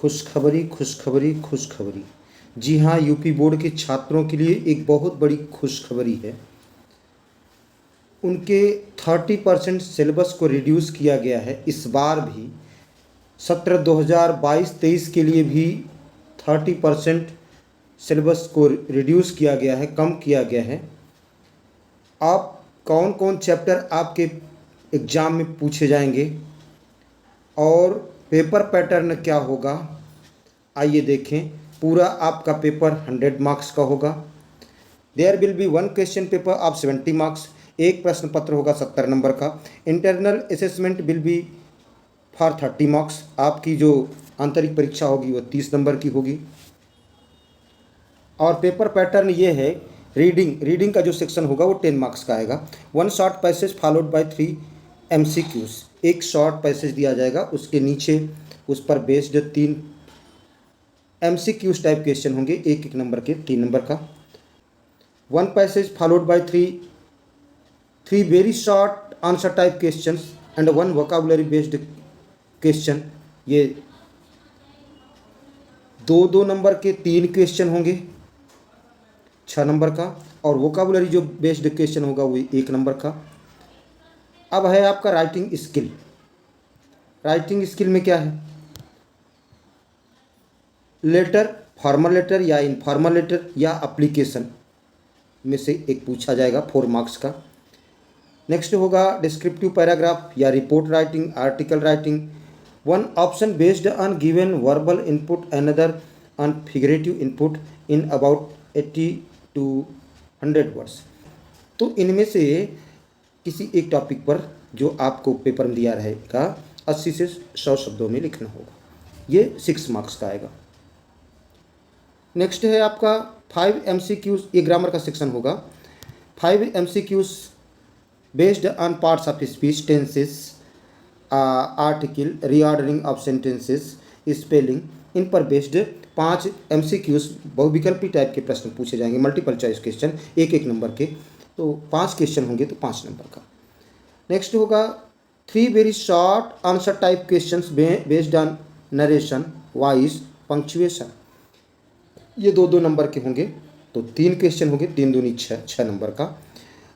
खुशखबरी खुशखबरी खुशखबरी। जी हाँ, यूपी बोर्ड के छात्रों के लिए एक बहुत बड़ी खुशखबरी है। उनके 30% सिलेबस को रिड्यूस किया गया है। इस बार भी सत्र 2022-23 के लिए भी 30% सिलेबस को रिड्यूस किया गया है, कम किया गया है। आप कौन कौन चैप्टर आपके एग्ज़ाम में पूछे जाएंगे और पेपर पैटर्न क्या होगा, आइए देखें। पूरा आपका पेपर 100 मार्क्स का होगा। There will be 1 question paper of 70 marks. एक प्रश्न पत्र होगा 70 नंबर का। Internal assessment will be for 30 marks. आपकी जो आंतरिक परीक्षा होगी वो 30 नंबर की होगी। और पेपर पैटर्न ये है, रीडिंग का जो सेक्शन होगा वो 10 मार्क्स का आएगा। 1 short passage followed by 3 MCQs। एक शॉर्ट पैसेज दिया जाएगा, उसके नीचे उस पर बेस्ड 3 MCQs टाइप क्वेश्चन होंगे, एक एक नंबर के, 3 नंबर का। 1 passage followed by 3 very short answer type question and 1 vocabulary based question. ये 2 नंबर के 3 क्वेश्चन होंगे 6 नंबर का, और वोकैबुलरी जो बेस्ड क्वेश्चन होगा वो 1 नंबर का। अब है आपका राइटिंग स्किल। राइटिंग स्किल में क्या है, लेटर, फॉर्मल लेटर या इनफॉर्मल लेटर या एप्लीकेशन में से एक पूछा जाएगा 4 मार्क्स का। नेक्स्ट होगा डिस्क्रिप्टिव पैराग्राफ या report writing, article writing. 1 option based on given verbal input, another on figurative input in about 80 to 100 words. तो इनमें से किसी एक टॉपिक पर जो आपको पेपर में दिया रहेगा 80 से 100 शब्दों में लिखना होगा। ये 6 मार्क्स का आएगा। नेक्स्ट है आपका 5 MCQs। ये ग्रामर का सेक्शन होगा। 5 MCQs based on parts of speech, tenses, article, reordering of sentences, spelling. इन पर बेस्ड 5 MCQs बहुविकल्पी टाइप के प्रश्न पूछे जाएंगे, मल्टीपल चॉइस क्वेश्चन, एक एक नंबर के। तो 5 क्वेश्चन होंगे तो 5 नंबर का। नेक्स्ट होगा 3 very short answer type question based on narration, voice, punctuation. ये 2 नंबर के होंगे, तो 3 क्वेश्चन होंगे, 3 दूनी 6 नंबर का।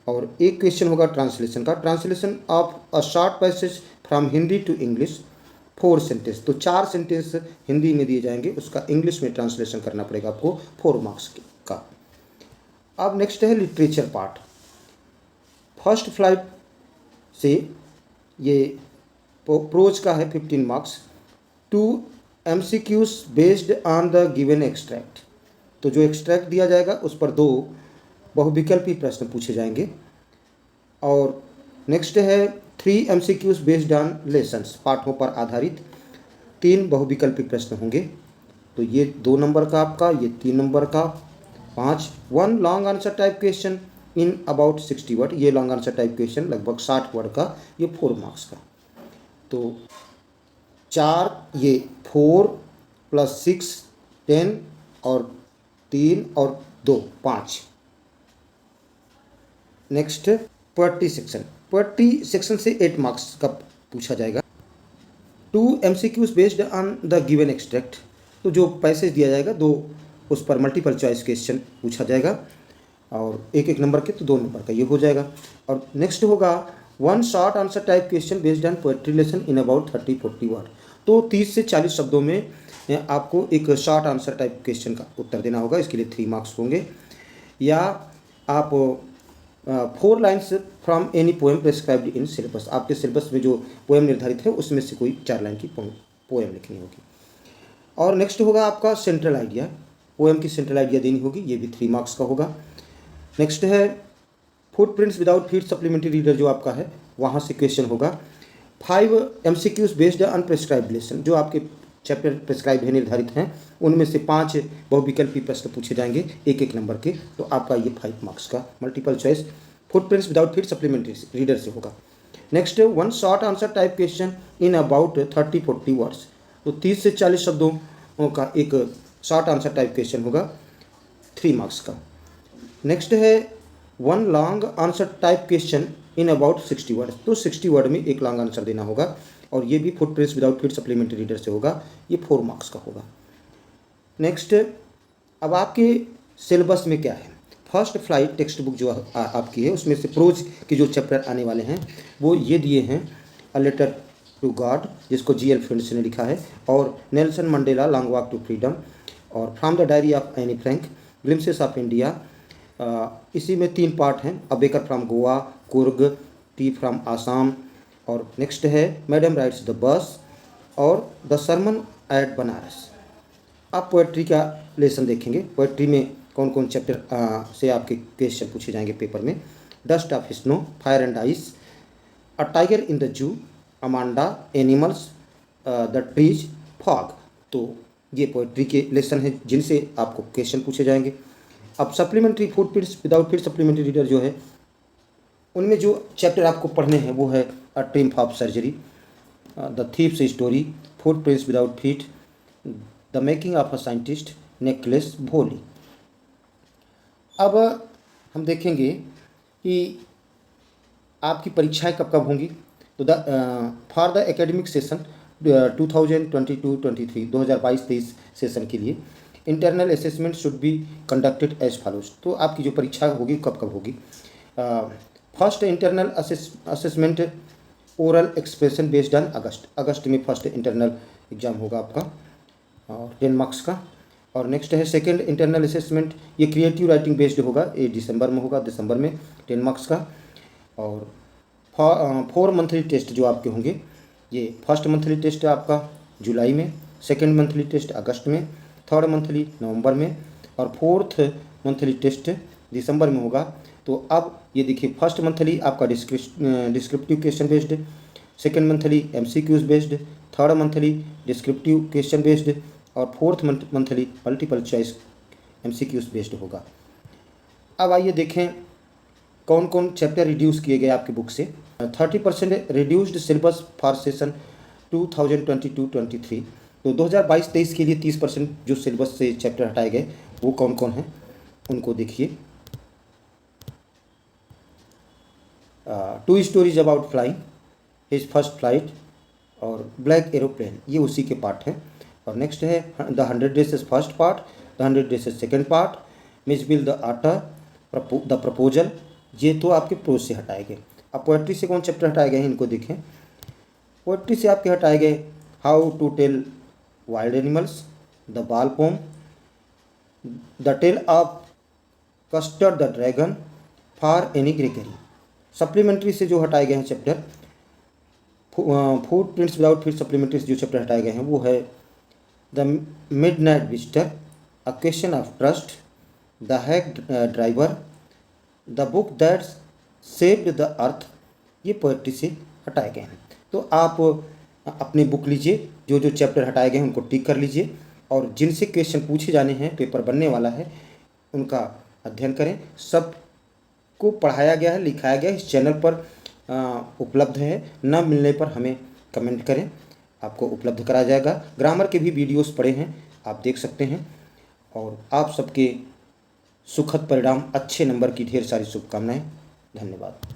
और एक क्वेश्चन होगा ट्रांसलेशन का, translation of a short passage from Hindi to English 4 sentence. तो 4 सेंटेंस हिंदी में दिए जाएंगे, उसका इंग्लिश में ट्रांसलेशन करना पड़ेगा आपको 4 मार्क्स का। अब नेक्स्ट है लिटरेचर पार्ट। फर्स्ट फ्लाइट से ये प्रोज का है 15 marks. 2 MCQs based on the given extract. तो जो एक्सट्रैक्ट दिया जाएगा उस पर 2 बहुविकल्पी प्रश्न पूछे जाएंगे। और नेक्स्ट है 3 MCQs बेस्ड ऑन लेसन्स, पाठों पर आधारित 3 बहुविकल्पी प्रश्न होंगे। तो ये 2 नंबर का आपका, ये 3 नंबर का। 5 1 long answer type question in about 60 word. ये लॉन्ग आंसर टाइप क्वेश्चन लगभग 60 वर्ड का, ये 4 मार्क्स का। तो 4, ये 4 + 6 10 और 3 और 2 5। Next poetry section. Poetry section से 8 मार्क्स का पूछा जाएगा। 2 MCQs based on the given extract. तो जो पैसेज दिया जाएगा 2, उस पर मल्टीपल चॉइस क्वेश्चन पूछा जाएगा, और एक एक नंबर के, तो 2 नंबर का ये हो जाएगा। और नेक्स्ट होगा 1 short answer type question based on poetry lesson in about 30-40 word. तो 30 से 40 शब्दों में आपको एक शॉर्ट आंसर टाइप क्वेश्चन का उत्तर देना होगा, इसके लिए 3 मार्क्स होंगे। या आप 4 lines from any poem prescribed in syllabus. आपके सिलेबस में जो पोएम निर्धारित है उसमें से कोई 4 लाइन की पोएम लिखनी होगी। और नेक्स्ट होगा आपका सेंट्रल आइडिया। पोएम की सेंट्रल आइडिया देनी होगी, ये भी 3 मार्क्स का होगा। नेक्स्ट है footprints without feet supplementary reader, जो आपका है वहाँ से क्वेश्चन होगा। 5 MCQs based on prescribed lesson. जो आपके चैप्टर प्रेस्क्राइब है, निर्धारित हैं, उनमें से 5 बहुविकल्पी प्रश्न पूछे जाएंगे, एक एक नंबर के। तो आपका ये 5 मार्क्स का multiple choice footprints without feet supplementary reader से होगा। Next 1 short answer type question in about 30-40 words. तो 30 से 40 शब्दों का एक शॉर्ट आंसर टाइप क्वेश्चन होगा, 3 मार्क्स का। नेक्स्ट है 1 long answer type question in about 60 word. तो 60 वर्ड में एक लॉन्ग आंसर देना होगा, और ये भी footprints without feet supplementary reader से होगा, ये 4 मार्क्स का होगा। नेक्स्ट, अब आपके सिलेबस में क्या है, फर्स्ट फ्लाइट टेक्स्ट बुक जो आपकी है उसमें से प्रोज के जो चैप्टर आने वाले हैं वो ये दिए हैं, अ लेटर टू गॉड जिसको GL फ्रेंड्स ने लिखा है, और Nelson Mandela long walk to freedom, और from the diary of Anne Frank, glimpses of India. इसी में 3 पार्ट हैं, a baker from Goa, Coorg, tea from Assam, और नेक्स्ट है मैडम राइट्स द बस और द सरमन एट बनारस। आप पोएट्री का लेसन देखेंगे, पोएट्री में कौन कौन चैप्टर से आपके क्वेश्चन पूछे जाएंगे पेपर में, dust of snow, fire and ice, a tiger in the zoo, Amanda, animals, the trees, fog. तो ये पोएट्री के लेसन हैं जिनसे आपको क्वेश्चन पूछे जाएंगे। अब supplementary footprints without feet supplementary reader जो है उनमें जो चैप्टर आपको पढ़ने हैं वो है a triumph of surgery, the thief's story, footprints without feet, the making of a scientist, necklace, Bholi. अब हम देखेंगे कि आपकी परीक्षाएं कब कब होंगी। तो for the academic session 2022-23 2022-23 session के लिए internal assessment should be conducted as follows. तो आपकी जो परीक्षा होगी कब कब होगी, first internal assessment oral expression based on अगस्त में फर्स्ट इंटरनल एग्ज़ाम होगा आपका और 10 मार्क्स का। और नेक्स्ट है सेकंड इंटरनल असेसमेंट, ये क्रिएटिव राइटिंग बेस्ड होगा, ये दिसंबर में होगा, दिसंबर में 10 मार्क्स का। और 4 मंथली टेस्ट जो आपके होंगे, ये फर्स्ट मंथली टेस्ट है आपका जुलाई में, सेकंड मंथली टेस्ट अगस्त में, थर्ड मंथली नवंबर में, और फोर्थ मंथली टेस्ट दिसंबर में होगा। तो अब ये देखिए, फर्स्ट मंथली आपका descriptive question based, second monthly MCQs based, third monthly descriptive question based, और fourth monthly multiple choice MCQs based होगा। अब आइए देखें कौन कौन चैप्टर रिड्यूस किए गए आपकी बुक से। 30% रिड्यूस्ड सिलेबस फॉर सेशन 2022-23। तो 2022-23 के लिए 30% जो सिलेबस से चैप्टर हटाए गए वो कौन कौन हैं उनको देखिए। 2 stories about flying, his first flight, और ब्लैक एरोप्लेन, ये उसी के पार्ट हैं। और नेक्स्ट है the 100 days first part, the 100 days second part, miss bill the आटा, द प्रपोजल, ये तो आपके प्रोज से हटाए गए। अब पोएट्री से कौन चैप्टर हटाए गए हैं इनको देखें। पोएट्री से आपके हटाए गए how to tell wild animals, the ball poem, the tale of custard the dragon, for Anne Gregory. Supplementary से जो हटाए गए हैं chapter, footprints without feet supplementary जो चैप्टर हटाए गए हैं वो है the midnight visitor, a question of trust, the hack driver, the book that saved the earth, ये पोएट्री से हटाए गए हैं। तो आप अपनी बुक लीजिए, जो जो चैप्टर हटाए गए हैं उनको टिक कर लीजिए, और जिनसे क्वेश्चन पूछे जाने हैं, पेपर बनने वाला है, उनका अध्ययन करें। सब को पढ़ाया गया है, लिखाया गया है, इस चैनल पर उपलब्ध है। न मिलने पर हमें कमेंट करें, आपको उपलब्ध कराया जाएगा। ग्रामर के भी वीडियोस पड़े हैं, आप देख सकते हैं। और आप सबके सुखद परिणाम, अच्छे नंबर की ढेर सारी शुभकामनाएं। धन्यवाद।